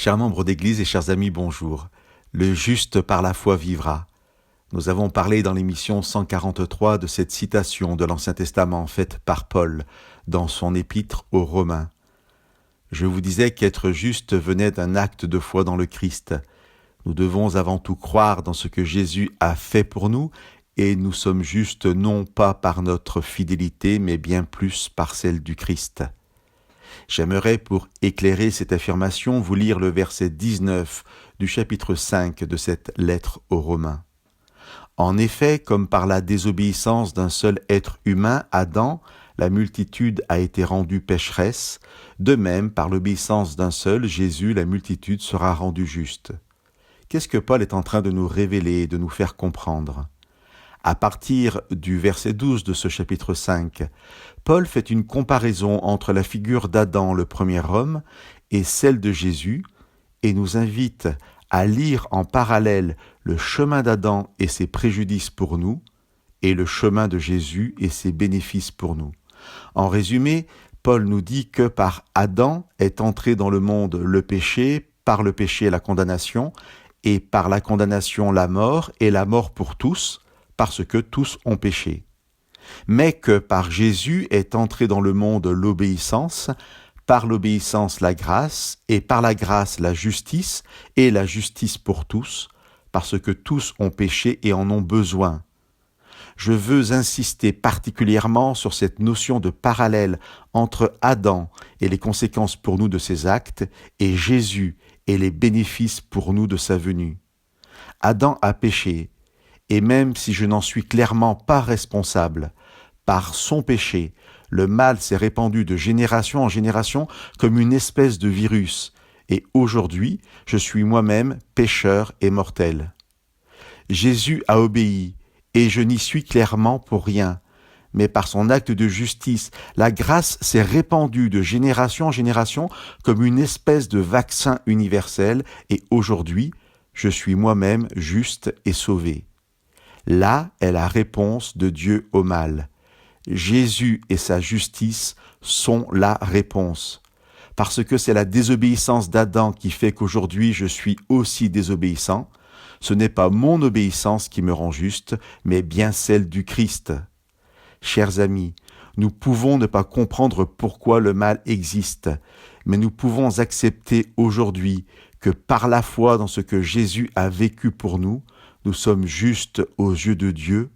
Chers membres d'Église et chers amis, bonjour. Le juste par la foi vivra. Nous avons parlé dans l'émission 143 de cette citation de l'Ancien Testament faite par Paul dans son épître aux Romains. Je vous disais qu'être juste venait d'un acte de foi dans le Christ. Nous devons avant tout croire dans ce que Jésus a fait pour nous et nous sommes justes non pas par notre fidélité mais bien plus par celle du Christ. J'aimerais, pour éclairer cette affirmation, vous lire le verset 19 du chapitre 5 de cette lettre aux Romains. En effet, comme par la désobéissance d'un seul être humain, Adam, la multitude a été rendue pécheresse, de même, par l'obéissance d'un seul, Jésus, la multitude sera rendue juste. Qu'est-ce que Paul est en train de nous révéler et de nous faire comprendre ? À partir du verset 12 de ce chapitre 5, Paul fait une comparaison entre la figure d'Adam, le premier homme, et celle de Jésus, et nous invite à lire en parallèle le chemin d'Adam et ses préjudices pour nous, et le chemin de Jésus et ses bénéfices pour nous. En résumé, Paul nous dit que par Adam est entré dans le monde le péché, par le péché la condamnation, et par la condamnation la mort, et la mort pour tous, parce que tous ont péché. Mais que par Jésus est entré dans le monde l'obéissance, par l'obéissance la grâce, et par la grâce la justice, et la justice pour tous, parce que tous ont péché et en ont besoin. Je veux insister particulièrement sur cette notion de parallèle entre Adam et les conséquences pour nous de ses actes, et Jésus et les bénéfices pour nous de sa venue. Adam a péché, et même si je n'en suis clairement pas responsable, par son péché, le mal s'est répandu de génération en génération comme une espèce de virus, et aujourd'hui, je suis moi-même pécheur et mortel. Jésus a obéi, et je n'y suis clairement pour rien, mais par son acte de justice, la grâce s'est répandue de génération en génération comme une espèce de vaccin universel, et aujourd'hui, je suis moi-même juste et sauvé. Là est la réponse de Dieu au mal. Jésus et sa justice sont la réponse. Parce que c'est la désobéissance d'Adam qui fait qu'aujourd'hui je suis aussi désobéissant, ce n'est pas mon obéissance qui me rend juste, mais bien celle du Christ. Chers amis, nous pouvons ne pas comprendre pourquoi le mal existe, mais nous pouvons accepter aujourd'hui que par la foi dans ce que Jésus a vécu pour nous, nous sommes justes aux yeux de Dieu,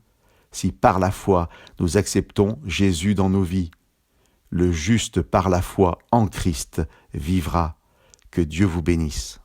si par la foi nous acceptons Jésus dans nos vies. Le juste par la foi en Christ vivra. Que Dieu vous bénisse.